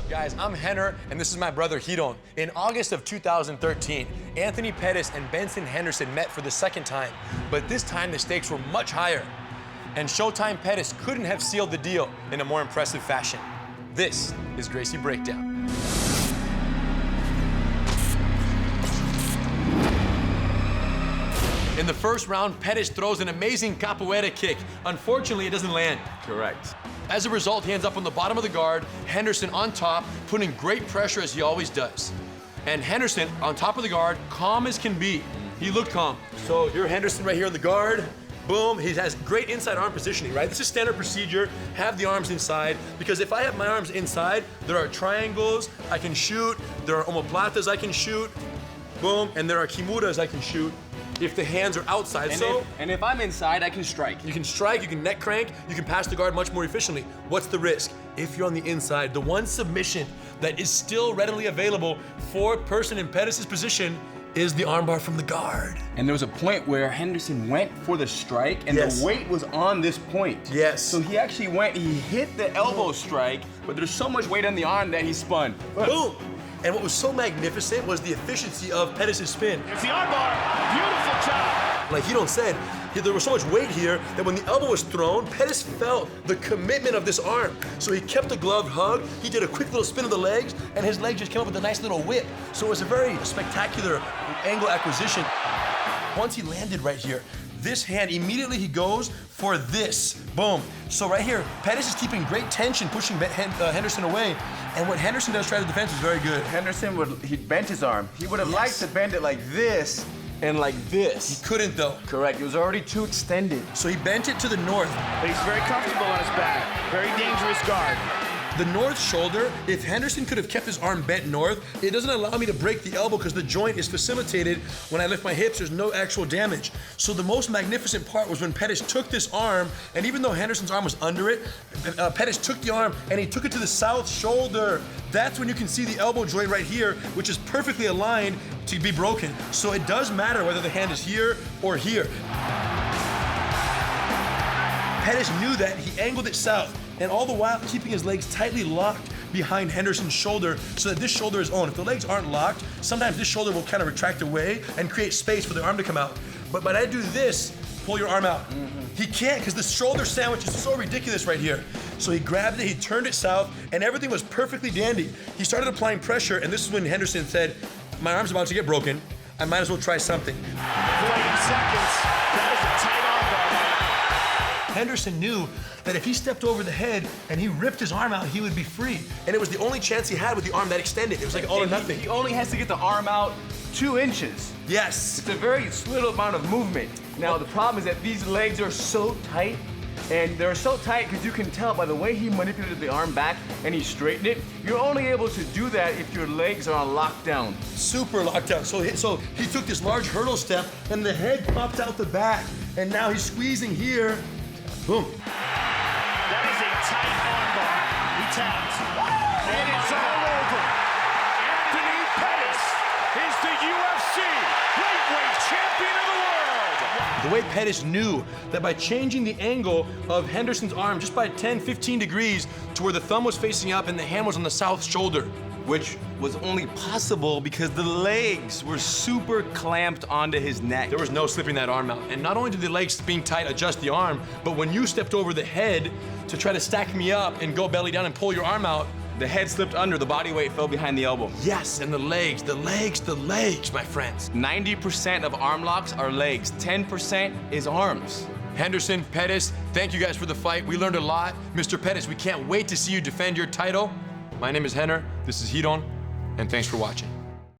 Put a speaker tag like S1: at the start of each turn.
S1: Guys, I'm Henner, and this is my brother, Hidon. In August of 2013, Anthony Pettis and Benson Henderson met for the second time, but this time the stakes were much higher. And Showtime Pettis couldn't have sealed the deal in a more impressive fashion. This is Gracie Breakdown. In the first round, Pettis throws an amazing capoeira kick. Unfortunately, it doesn't land.
S2: Correct.
S1: As a result, he ends up on the bottom of the guard, Henderson on top, putting great pressure as he always does. And Henderson, on top of the guard, calm as can be. He looked calm. So you're Henderson right here on the guard. Boom, he has great inside arm positioning, right? This is standard procedure, have the arms inside, because if I have my arms inside, there are triangles I can shoot, there are omoplatas I can shoot, boom, and there are kimuras I can shoot. If the hands are outside,
S2: and if I'm inside, I can strike.
S1: You can strike, you can neck crank, you can pass the guard much more efficiently. What's the risk? If you're on the inside, the one submission that is still readily available for a person in Pettis' position is the armbar from the guard.
S2: And there was a point where Henderson went for the strike, and the weight was on this point.
S1: Yes.
S2: So he actually went, he hit the elbow strike, but there's so much weight on the arm that he spun.
S1: Boom! And what was so magnificent was the efficiency of Pettis' spin.
S3: It's the armbar. Beautiful job.
S1: Like Hidon said, there was so much weight here that when the elbow was thrown, Pettis felt the commitment of this arm. So he kept the gloved hug, he did a quick little spin of the legs, and his leg just came up with a nice little whip. So it was a very spectacular angle acquisition. Once he landed right here, this hand, immediately he goes for this. Boom. So right here, Pettis is keeping great tension, pushing Henderson away. And what Henderson does try to defend is very good.
S2: Henderson he bent his arm. He would have liked to bend it like this and like this.
S1: He couldn't though.
S2: Correct, it was already too extended.
S1: So he bent it to the north.
S3: But he's very comfortable on his back. Very dangerous guard.
S1: The north shoulder, if Henderson could have kept his arm bent north, it doesn't allow me to break the elbow because the joint is facilitated when I lift my hips, there's no actual damage. So the most magnificent part was when Pettis took this arm, and even though Henderson's arm was under it, Pettis took the arm and he took it to the south shoulder. That's when you can see the elbow joint right here, which is perfectly aligned to be broken. So it does matter whether the hand is here or here. Pettis knew that, he angled it south, and all the while keeping his legs tightly locked behind Henderson's shoulder so that this shoulder is on. If the legs aren't locked, sometimes this shoulder will kind of retract away and create space for the arm to come out. But when I do this, pull your arm out. He can't because the shoulder sandwich is so ridiculous right here. So he grabbed it, he turned it south, and everything was perfectly dandy. He started applying pressure, and this is when Henderson said, my arm's about to get broken, I might as well try something.
S3: 40 seconds, that is a tight armbar.
S1: Henderson knew that if he stepped over the head and he ripped his arm out, he would be free. And it was the only chance he had with the arm that extended. It was like all or nothing.
S2: He only has to get the arm out 2 inches.
S1: Yes.
S2: It's a very little amount of movement. Now, the problem is that these legs are so tight, and they're so tight because you can tell by the way he manipulated the arm back and he straightened it, you're only able to do that if your legs are on lockdown.
S1: Super lockdown. So he took this large hurdle step and the head popped out the back. And now he's squeezing here. Boom.
S3: That is a tight armbar. He tapped. And it's all over. Anthony Pettis is the UFC lightweight champion of the world.
S1: The way Pettis knew that by changing the angle of Henderson's arm just by 10, 15 degrees to where the thumb was facing up and the hand was on the south shoulder,
S2: which was only possible because the legs were super clamped onto his neck.
S1: there was no slipping that arm out. And not only did the legs being tight adjust the arm, but when you stepped over the head to try to stack me up and go belly down and pull your arm out,
S2: the head slipped under, the body weight fell behind the elbow.
S1: yes, and the legs, my friends.
S2: 90% of arm locks are legs, 10% is arms.
S1: Henderson, Pettis, thank you guys for the fight. We learned a lot. Mr. Pettis, we can't wait to see you defend your title. My name is Henner, this is Hidon, and thanks for watching.